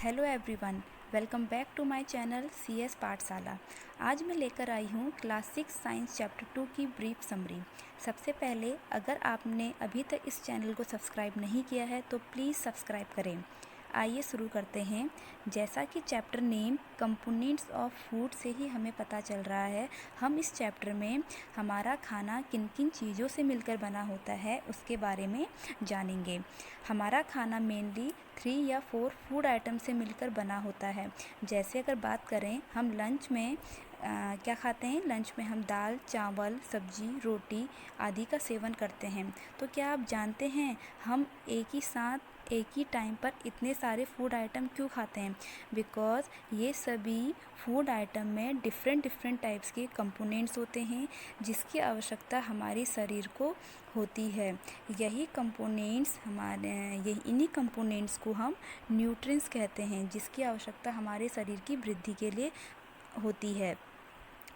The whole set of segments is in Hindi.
Hello everyone, welcome back to my channel CS Pathshala. आज मैं लेकर आई हूँ क्लास 6 साइंस चैप्टर 2 की ब्रीफ समरी। सबसे पहले अगर आपने अभी तक इस चैनल को सब्सक्राइब नहीं किया है तो प्लीज़ सब्सक्राइब करें। आइए शुरू करते हैं। जैसा कि chapter name components of food से ही हमें पता चल रहा है, हम इस चैप्टर में हमारा खाना किन किन चीज़ों से मिलकर बना होता है उसके बारे में जानेंगे। हमारा खाना मेनली 3 या 4 फूड आइटम से मिलकर बना होता है। जैसे अगर बात करें, हम लंच में क्या खाते हैं? लंच में हम दाल, चावल, सब्जी, रोटी आदि का सेवन करते हैं। तो क्या आप जानते हैं हम एक ही साथ एक ही टाइम पर इतने सारे फूड आइटम क्यों खाते हैं? बिकॉज़ ये सभी फूड आइटम में डिफरेंट टाइप्स के कंपोनेंट्स होते हैं जिसकी आवश्यकता हमारे शरीर को होती है। यही कंपोनेंट्स इन्हीं कंपोनेंट्स को हम न्यूट्रिएंट्स कहते हैं, जिसकी आवश्यकता हमारे शरीर की वृद्धि के लिए होती है।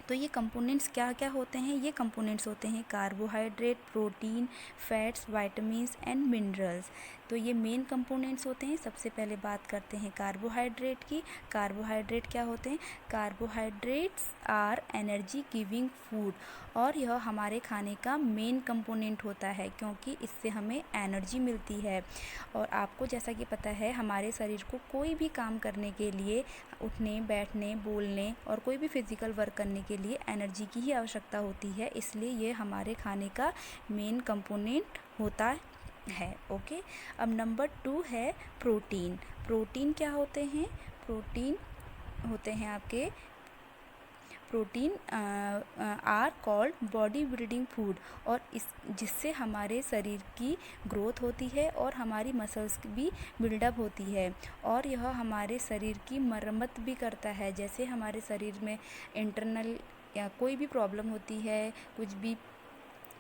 तो ये कंपोनेंट्स क्या क्या होते हैं? ये कंपोनेंट्स होते हैं carbohydrate, protein, fats, vitamins and minerals. तो ये मेन कंपोनेंट्स होते हैं। सबसे पहले बात करते हैं कार्बोहाइड्रेट की। कार्बोहाइड्रेट क्या होते हैं? Carbohydrates are energy giving food, और यह हमारे खाने का मेन कंपोनेंट होता है क्योंकि इससे हमें एनर्जी मिलती है। और आपको जैसा कि पता है, हमारे शरीर को कोई भी काम करने के लिए, उठने, बैठने, बोलने और कोई भी फिज़िकल वर्क करने के लिए एनर्जी की ही आवश्यकता होती है। इसलिए ये हमारे खाने का मेन कंपोनेंट होता है। ओके, अब नंबर 2 है प्रोटीन। प्रोटीन क्या होते हैं? प्रोटीन होते हैं आपके protein are called body building food, और इस जिससे हमारे शरीर की ग्रोथ होती है और हमारी मसल्स भी बिल्डअप होती है, और यह हमारे शरीर की मरम्मत भी करता है। जैसे हमारे शरीर में इंटरनल या कोई भी प्रॉब्लम होती है, कुछ भी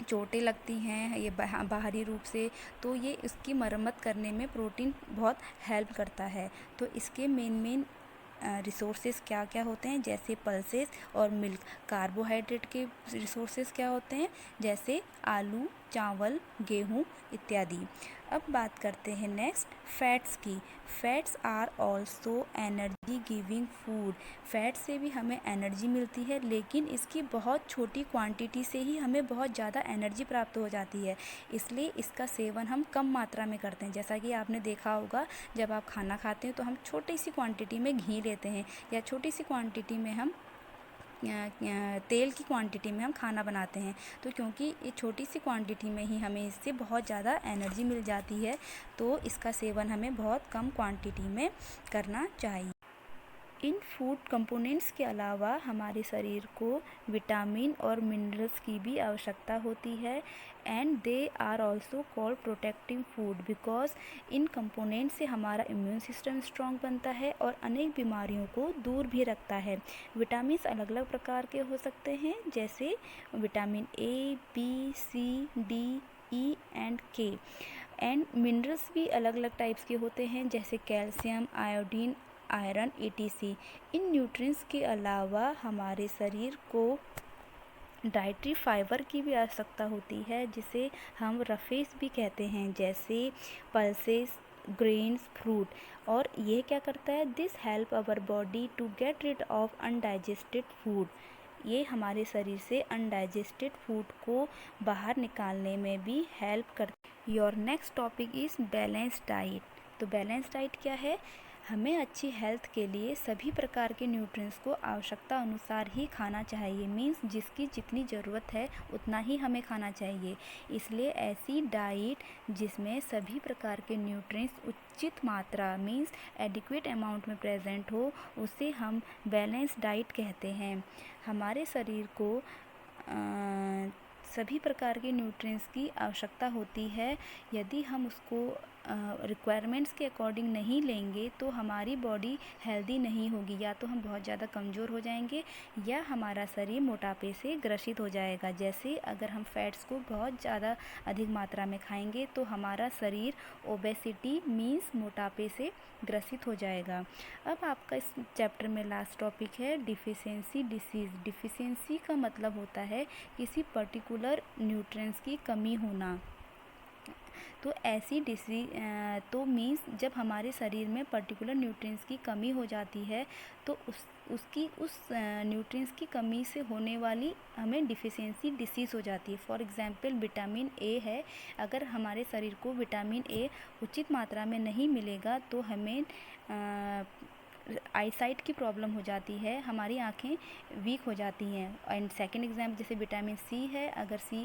चोटें लगती हैं ये बाहरी रूप से, तो ये इसकी मरम्मत करने में प्रोटीन बहुत हेल्प करता है। तो इसके मेन रिसोर्सेज क्या क्या होते हैं? जैसे पल्सेस और मिल्क। कार्बोहाइड्रेट के रिसोर्सेज क्या होते हैं? जैसे आलू, चावल, गेहूँ इत्यादि। अब बात करते हैं नेक्स्ट फैट्स की। Fats are also energy giving food. Fat से भी हमें एनर्जी मिलती है, लेकिन इसकी बहुत छोटी क्वांटिटी से ही हमें बहुत ज़्यादा एनर्जी प्राप्त हो जाती है। इसलिए इसका सेवन हम कम मात्रा में करते हैं। जैसा कि आपने देखा होगा, जब आप खाना खाते हैं तो हम छोटी सी क्वांटिटी में घी लेते हैं, या छोटी सी क्वांटिटी में हम तेल की क्वांटिटी में हम खाना बनाते हैं। तो क्योंकि ये छोटी सी क्वांटिटी में ही हमें इससे बहुत ज़्यादा एनर्जी मिल जाती है, तो इसका सेवन हमें बहुत कम क्वांटिटी में करना चाहिए। इन फूड कंपोनेंट्स के अलावा हमारे शरीर को विटामिन और मिनरल्स की भी आवश्यकता होती है, and they are also called protective food because इन कंपोनेंट से हमारा इम्यून सिस्टम स्ट्रॉन्ग बनता है और अनेक बीमारियों को दूर भी रखता है। विटामिन अलग अलग प्रकार के हो सकते हैं, जैसे vitamin A, B, C, D, E and K। And minerals भी अलग अलग टाइप्स के होते हैं, जैसे कैल्शियम, आयोडीन, आयरन etc। इन न्यूट्रिएंट्स के अलावा हमारे शरीर को डाइटरी फाइबर की भी आवश्यकता होती है, जिसे हम रफेज भी कहते हैं, जैसे पल्सेस, ग्रेन्स, फ्रूट। और ये क्या करता है? This help our body to get rid of undigested food. ये हमारे शरीर से अनडाइजेस्टेड फूड को बाहर निकालने में भी हेल्प करता है। Your next topic is balance diet. तो बैलेंस डाइट क्या है? हमें अच्छी हेल्थ के लिए सभी प्रकार के न्यूट्रिएंट्स को आवश्यकता अनुसार ही खाना चाहिए। मीन्स जिसकी जितनी ज़रूरत है उतना ही हमें खाना चाहिए। इसलिए ऐसी डाइट जिसमें सभी प्रकार के न्यूट्रिएंट्स उचित मात्रा मीन्स एडिक्वेट अमाउंट में प्रेजेंट हो, उसे हम बैलेंस डाइट कहते हैं। हमारे शरीर को सभी प्रकार के न्यूट्रिएंट्स की आवश्यकता होती है। यदि हम उसको रिक्वायरमेंट्स के अकॉर्डिंग नहीं लेंगे तो हमारी बॉडी हेल्दी नहीं होगी, या तो हम बहुत ज़्यादा कमज़ोर हो जाएंगे या हमारा शरीर मोटापे से ग्रसित हो जाएगा। जैसे अगर हम फैट्स को बहुत ज़्यादा अधिक मात्रा में खाएंगे तो हमारा शरीर ओबेसिटी मीन्स मोटापे से ग्रसित हो जाएगा। अब आपका इस चैप्टर में लास्ट टॉपिक है डिफिशियंसी डिसीज़। डिफिशियंसी का मतलब होता है किसी पर्टिकुलर न्यूट्रिएंट्स की कमी होना। तो ऐसी तो मीन्स जब हमारे शरीर में पर्टिकुलर न्यूट्रिएंट्स की कमी हो जाती है तो उस न्यूट्रिएंट्स की कमी से होने वाली हमें डिफिशियंसी डिसीज़ हो जाती है। फॉर एग्जांपल विटामिन ए है, अगर हमारे शरीर को विटामिन ए उचित मात्रा में नहीं मिलेगा तो हमें आईसाइट की प्रॉब्लम हो जाती है, हमारी आँखें वीक हो जाती हैं। एंड सेकंड एग्जाम्पल जैसे विटामिन सी है,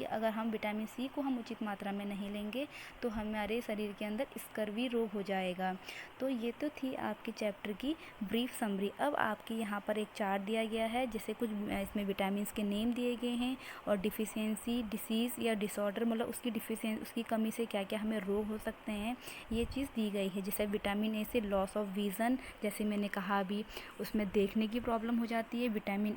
अगर हम विटामिन सी को हम उचित मात्रा में नहीं लेंगे तो हमारे शरीर के अंदर स्कर्वी रोग हो जाएगा। तो ये तो थी आपके चैप्टर की ब्रीफ समरी। अब आपके यहाँ पर एक चार्ट दिया गया है जिससे कुछ इसमें विटामिन के नेम दिए गए हैं और डिफिशियंसी, डिसीज़ या डिसऑर्डर मतलब उसकी कमी से क्या क्या हमें रोग हो सकते हैं ये चीज़ दी गई है। जैसे विटामिन ए से लॉस ऑफ विज़न, जैसे मैंने कहा भी, उसमें देखने की प्रॉब्लम हो जाती है। विटामिन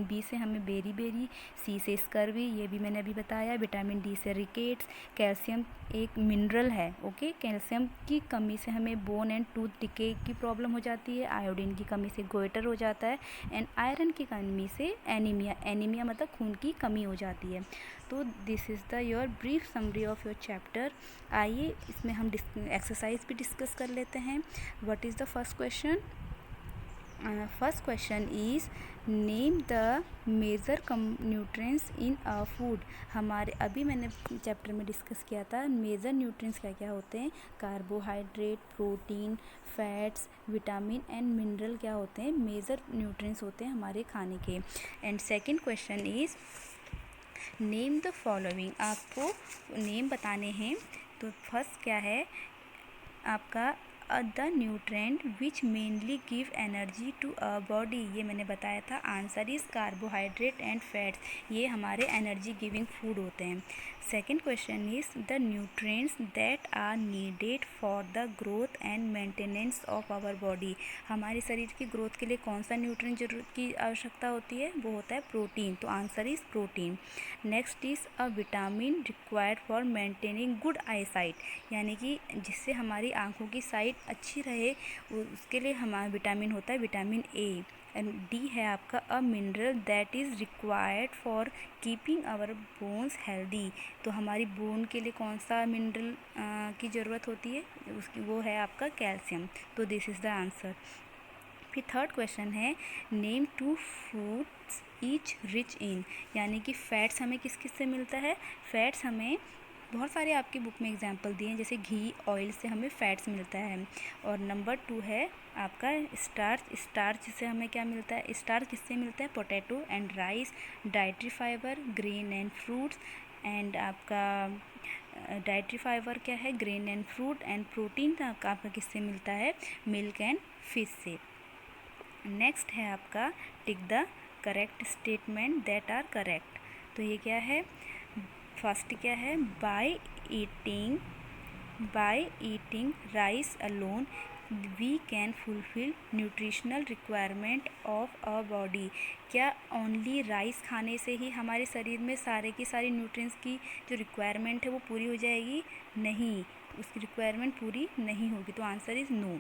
बी से हमें बेरी, सी से स्कर्वी, ये भी मैंने अभी बताया। विटामिन डी से रिकेट्स। कैल्शियम एक मिनरल है, ओके। कैल्शियम की कमी से हमें बोन एंड टूथ डिके की प्रॉब्लम हो जाती है। आयोडीन की कमी से गोइटर हो जाता है। एंड आयरन की कमी से एनीमिया मतलब खून की कमी हो जाती है। तो this is the your brief summary of your chapter. आइए इसमें हम एक्सरसाइज भी डिस्कस कर लेते हैं। What is the first question? First question is name the major nutrients in a food. हमारे अभी मैंने चैप्टर में डिस्कस किया था मेजर न्यूट्रिएंट्स क्या क्या होते हैं। Carbohydrate, protein, fats, vitamin and mineral क्या होते हैं, मेजर न्यूट्रिएंट्स होते हैं हमारे खाने के। And second question is name the following. आपको नेम बताने हैं। तो फर्स्ट क्या है आपका the nutrient which mainly give energy to a body. ये मैंने बताया था। Answer is carbohydrate and fats, ये हमारे एनर्जी गिविंग फूड होते हैं। Second question is the nutrients that are needed for the growth and maintenance of our body. हमारे शरीर की ग्रोथ के लिए कौन सा न्यूट्रिएंट जरूरत की आवश्यकता होती है, वो होता है प्रोटीन। तो answer is protein. Next is a vitamin required for maintaining good I site, यानी कि जिससे हमारी आँखों की साइट अच्छी रहे उसके लिए हमारा विटामिन होता है विटामिन ए। एंड डी है आपका a mineral that is required for keeping our bones healthy. तो हमारी बोन के लिए कौन सा मिनरल की ज़रूरत होती है, वो है आपका कैल्शियम। तो दिस इज़ द आंसर। फिर थर्ड क्वेश्चन है name 2 foods each rich in, यानी कि फैट्स हमें किस किस से मिलता है। फैट्स हमें बहुत सारे आपकी बुक में एग्जांपल दिए हैं, जैसे घी, ऑयल से हमें फैट्स मिलता है। और नंबर 2 है आपका स्टार्च से हमें क्या मिलता है, स्टार्च किससे मिलता है, potato and rice. Dietary fibre, grain and fruits. And आपका डाइटरी फाइबर क्या है, grain and fruit. And protein आपका किससे मिलता है, मिल्क एंड फिश से। नेक्स्ट है आपका tick the correct statement that are correct. तो ये क्या है, फर्स्ट क्या है, by eating rice alone we can fulfil nutritional requirement of a body. क्या ओनली राइस खाने से ही हमारे शरीर में सारे की सारी न्यूट्रिएंट्स की जो रिक्वायरमेंट है वो पूरी हो जाएगी, नहीं, उसकी रिक्वायरमेंट पूरी नहीं होगी। तो answer is no.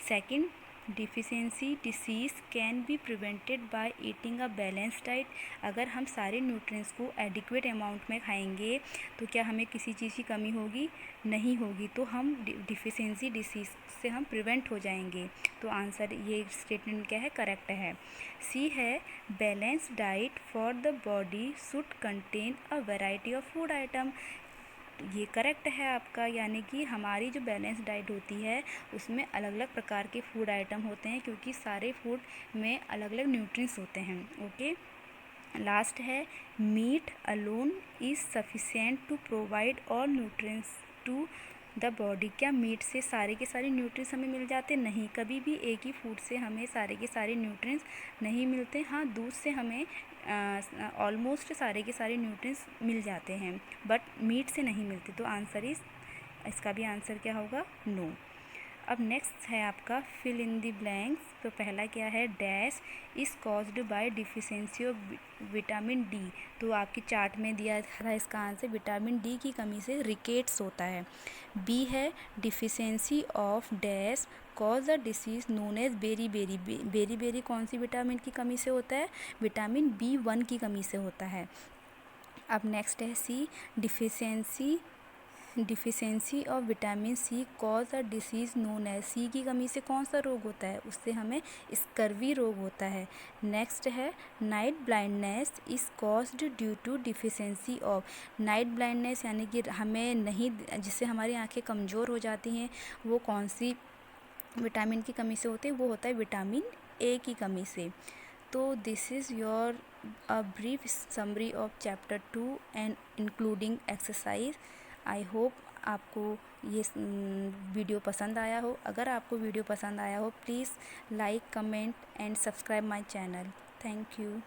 Second, deficiency disease can be prevented by eating a balance diet. अगर हम सारे न्यूट्रिएंट्स को एडिक्वेट अमाउंट में खाएंगे तो क्या हमें किसी चीज़ की कमी होगी, नहीं होगी। तो हम डिफिशियंसी डिसीज़ से हम प्रिवेंट हो जाएंगे। तो आंसर ये स्टेटमेंट क्या है, करेक्ट है। सी है balance diet for the body should contain a variety of food item. ये करेक्ट है आपका, यानी कि हमारी जो बैलेंस डाइट होती है उसमें अलग अलग प्रकार के फूड आइटम होते हैं, क्योंकि सारे फूड में अलग अलग न्यूट्रिएंट्स होते हैं, ओके। लास्ट है meat alone is sufficient to provide all nutrients to the body. क्या मीट से सारे के सारे न्यूट्रिएंट्स हमें मिल जाते, नहीं, कभी भी एक ही फूड से हमें सारे के सारे न्यूट्रिएंट्स नहीं मिलते। हाँ, दूध से हमें ऑलमोस्ट सारे के सारे न्यूट्रिएंट्स मिल जाते हैं, बट मीट से नहीं मिलते। तो आंसर इसका भी आंसर क्या होगा, नो। अब नेक्स्ट है आपका फिल इन द ब्लैंक्स। तो पहला क्या है, dash is caused by deficiency of vitamin D. तो आपकी चार्ट में दिया था इसका आंसर, विटामिन डी की कमी से रिकेट्स होता है। बी है deficiency of dash cause the disease known as beri कौन सी विटामिन की कमी से होता है, विटामिन B1 की कमी से होता है। अब नेक्स्ट है C deficiency deficiency of vitamin C cause a disease known as. C की कमी से कौन सा रोग होता है? उससे हमें स्कर्वी रोग होता है। नेक्स्ट है night blindness is caused due to deficiency of. Night blindness यानी कि हमें नहीं, जिससे हमारी आंखें कमज़ोर हो जाती हैं, वो कौन सी विटामिन की कमी से होती है? वो होता है विटामिन ए की कमी से। तो this is your a brief summary of chapter 2 and including exercise. I hope आपको ये वीडियो पसंद आया हो। अगर आपको वीडियो पसंद आया हो, please like, comment and subscribe my channel. Thank you.